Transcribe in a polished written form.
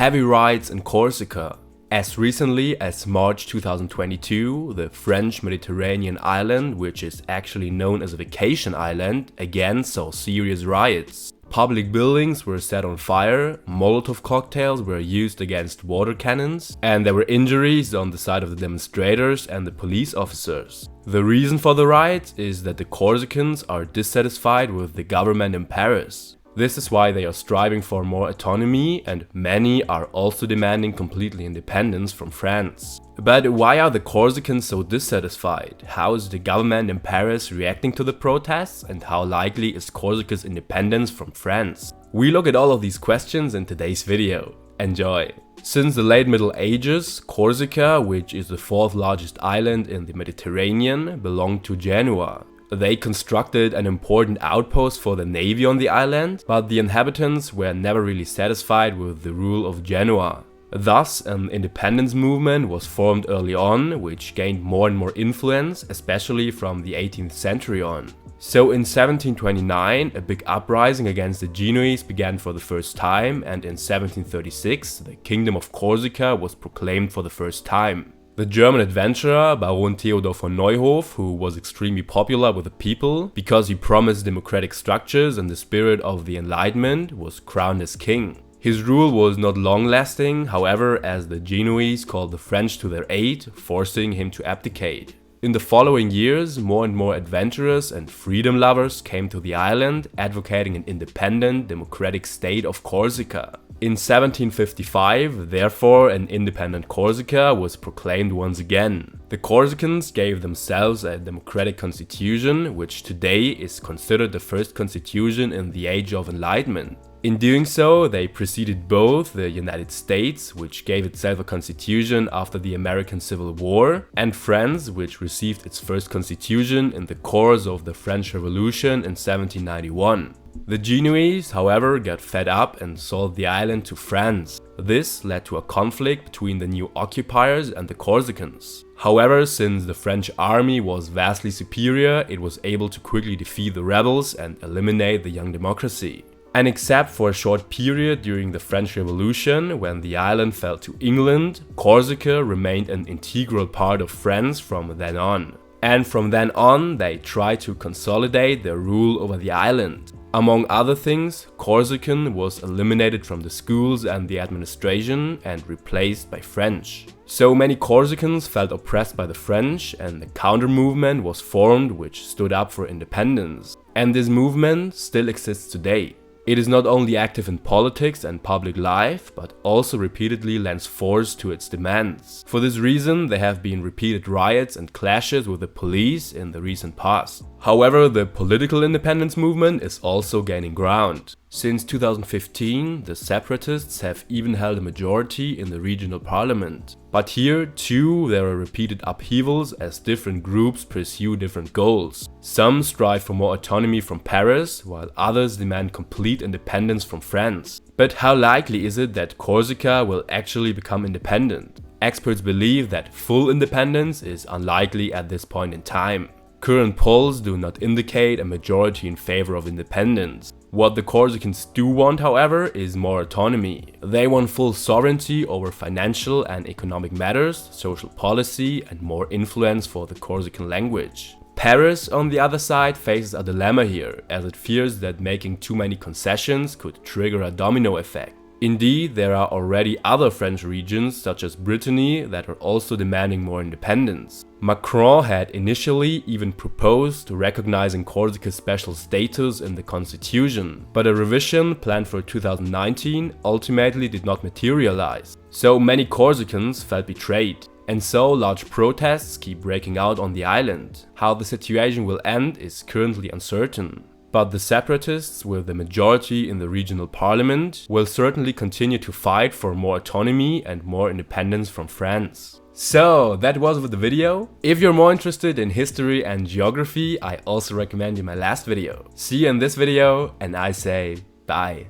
Heavy riots in Corsica. As recently as March 2022, the French Mediterranean island, which is actually known as a vacation island, again saw serious riots. Public buildings were set on fire, Molotov cocktails were used against water cannons, and there were injuries on the side of the demonstrators and the police officers. The reason for the riots is that the Corsicans are dissatisfied with the government in Paris. This is why they are striving for more autonomy, and many are also demanding complete independence from France. But why are the Corsicans so dissatisfied? How is the government in Paris reacting to the protests, and how likely is Corsica's independence from France? We look at all of these questions in today's video. Enjoy! Since the late Middle Ages, Corsica, which is the fourth largest island in the Mediterranean, belonged to Genoa. They constructed an important outpost for the navy on the island, but the inhabitants were never really satisfied with the rule of Genoa. Thus, an independence movement was formed early on, which gained more and more influence, especially from the 18th century on. So in 1729, a big uprising against the Genoese began for the first time, and in 1736, the Kingdom of Corsica was proclaimed for the first time. The German adventurer Baron Theodor von Neuhoff, who was extremely popular with the people because he promised democratic structures and the spirit of the Enlightenment, was crowned as king. His rule was not long-lasting, however, as the Genoese called the French to their aid, forcing him to abdicate. In the following years, more and more adventurers and freedom lovers came to the island, advocating an independent, democratic state of Corsica. In 1755, therefore, an independent Corsica was proclaimed once again. The Corsicans gave themselves a democratic constitution, which today is considered the first constitution in the Age of Enlightenment. In doing so, they preceded both the United States, which gave itself a constitution after the American Civil War, and France, which received its first constitution in the course of the French Revolution in 1791. The Genoese, however, got fed up and sold the island to France. This led to a conflict between the new occupiers and the Corsicans. However, since the French army was vastly superior, it was able to quickly defeat the rebels and eliminate the young democracy. And except for a short period during the French Revolution, when the island fell to England, Corsica remained an integral part of France from then on. And from then on, they tried to consolidate their rule over the island. Among other things, Corsican was eliminated from the schools and the administration and replaced by French. So many Corsicans felt oppressed by the French, and a counter-movement was formed which stood up for independence. And this movement still exists today. It is not only active in politics and public life, but also repeatedly lends force to its demands. For this reason, there have been repeated riots and clashes with the police in the recent past. However, the political independence movement is also gaining ground. Since 2015, the separatists have even held a majority in the regional parliament. But here, too, there are repeated upheavals as different groups pursue different goals. Some strive for more autonomy from Paris, while others demand complete independence from France. But how likely is it that Corsica will actually become independent? Experts believe that full independence is unlikely at this point in time. Current polls do not indicate a majority in favor of independence. What the Corsicans do want, however, is more autonomy. They want full sovereignty over financial and economic matters, social policy, and more influence for the Corsican language. Paris, on the other side, faces a dilemma here, as it fears that making too many concessions could trigger a domino effect. Indeed, there are already other French regions, such as Brittany, that are also demanding more independence. Macron had initially even proposed recognizing Corsica's special status in the constitution, but a revision planned for 2019 ultimately did not materialize. So many Corsicans felt betrayed. And so large protests keep breaking out on the island. How the situation will end is currently uncertain. But the separatists, with the majority in the regional parliament, will certainly continue to fight for more autonomy and more independence from France. So that was with the video. If you're more interested in history and geography, I also recommend you my last video. See you in this video, and I say bye.